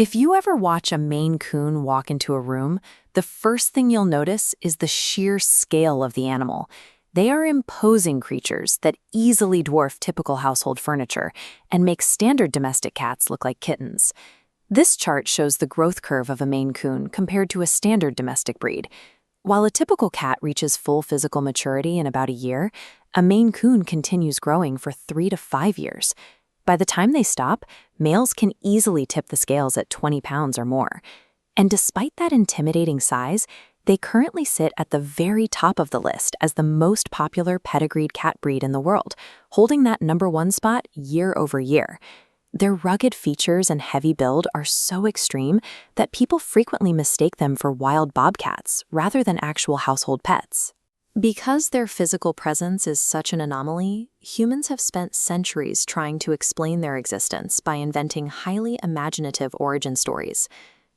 If you ever watch a Maine Coon walk into a room, the first thing you'll notice is the sheer scale of the animal. They are imposing creatures that easily dwarf typical household furniture and make standard domestic cats look like kittens. This chart shows the growth curve of a Maine Coon compared to a standard domestic breed. While a typical cat reaches full physical maturity in about a year, a Maine Coon continues growing for 3 to 5 years. By the time they stop, males can easily tip the scales at 20 pounds or more. And despite that intimidating size, they currently sit at the very top of the list as the most popular pedigreed cat breed in the world, holding that #1 spot year over year. Their rugged features and heavy build are so extreme that people frequently mistake them for wild bobcats rather than actual household pets. Because their physical presence is such an anomaly, humans have spent centuries trying to explain their existence by inventing highly imaginative origin stories.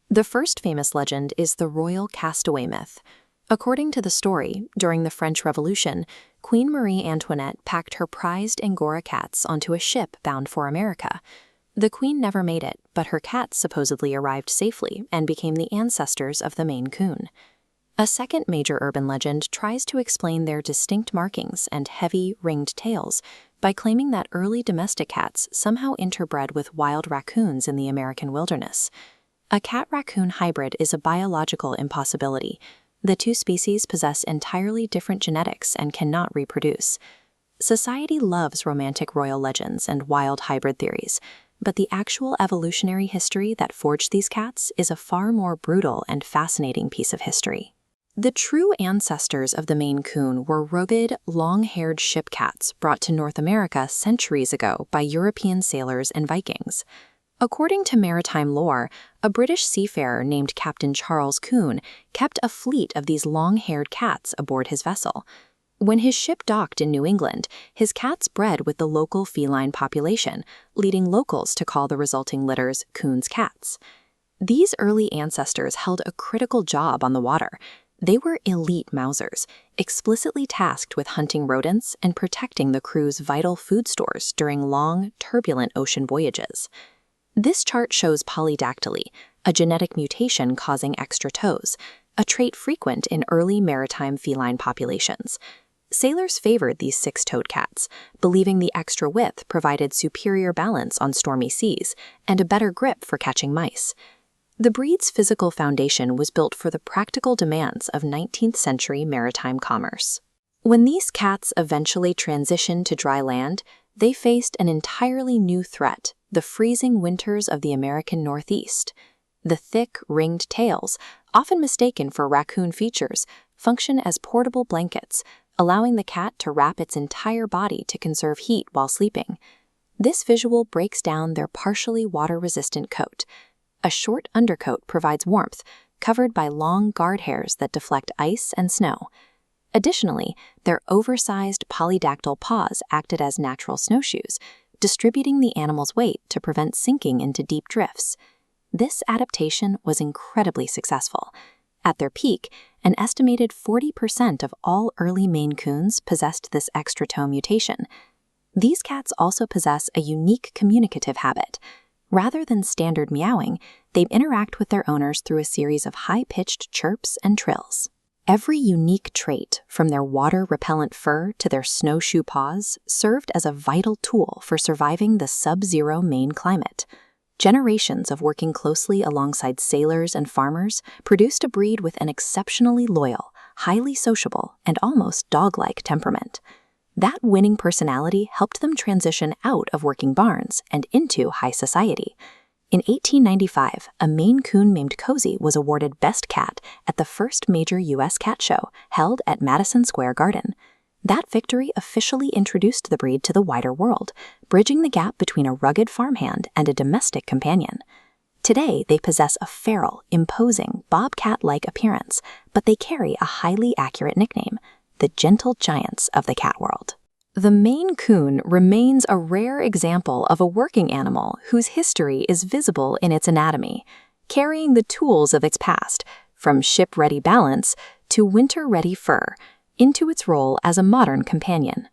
The first famous legend is the royal castaway myth. According to the story, during the French Revolution, Queen Marie Antoinette packed her prized Angora cats onto a ship bound for America. The queen never made it, but her cats supposedly arrived safely and became the ancestors of the Maine Coon. A second major urban legend tries to explain their distinct markings and heavy, ringed tails by claiming that early domestic cats somehow interbred with wild raccoons in the American wilderness. A cat-raccoon hybrid is a biological impossibility. The two species possess entirely different genetics and cannot reproduce. Society loves romantic royal legends and wild hybrid theories, but the actual evolutionary history that forged these cats is a far more brutal and fascinating piece of history. The true ancestors of the Maine Coon were rugged, long-haired ship cats brought to North America centuries ago by European sailors and Vikings. According to maritime lore, a British seafarer named Captain Charles Coon kept a fleet of these long-haired cats aboard his vessel. When his ship docked in New England, his cats bred with the local feline population, leading locals to call the resulting litters Coon's cats. These early ancestors held a critical job on the water. They were elite mousers, explicitly tasked with hunting rodents and protecting the crew's vital food stores during long, turbulent ocean voyages. This chart shows polydactyly, a genetic mutation causing extra toes, a trait frequent in early maritime feline populations. Sailors favored these 6-toed cats, believing the extra width provided superior balance on stormy seas and a better grip for catching mice. The breed's physical foundation was built for the practical demands of 19th century maritime commerce. When these cats eventually transitioned to dry land, they faced an entirely new threat: the freezing winters of the American Northeast. The thick, ringed tails, often mistaken for raccoon features, function as portable blankets, allowing the cat to wrap its entire body to conserve heat while sleeping. This visual breaks down their partially water-resistant coat. A short undercoat provides warmth, covered by long guard hairs that deflect ice and snow. Additionally, their oversized polydactyl paws acted as natural snowshoes, distributing the animal's weight to prevent sinking into deep drifts. This adaptation was incredibly successful. At their peak, an estimated 40% of all early Maine Coons possessed this extra toe mutation. These cats also possess a unique communicative habit. Rather than standard meowing, they interact with their owners through a series of high-pitched chirps and trills. Every unique trait, from their water-repellent fur to their snowshoe paws, served as a vital tool for surviving the sub-zero Maine climate. Generations of working closely alongside sailors and farmers produced a breed with an exceptionally loyal, highly sociable, and almost dog-like temperament. That winning personality helped them transition out of working barns and into high society. In 1895, a Maine Coon named Cozy was awarded Best Cat at the first major U.S. cat show held at Madison Square Garden. That victory officially introduced the breed to the wider world, bridging the gap between a rugged farmhand and a domestic companion. Today, they possess a feral, imposing, bobcat-like appearance, but they carry a highly accurate nickname: the gentle giants of the cat world. The Maine Coon remains a rare example of a working animal whose history is visible in its anatomy, carrying the tools of its past, from ship-ready balance to winter-ready fur, into its role as a modern companion.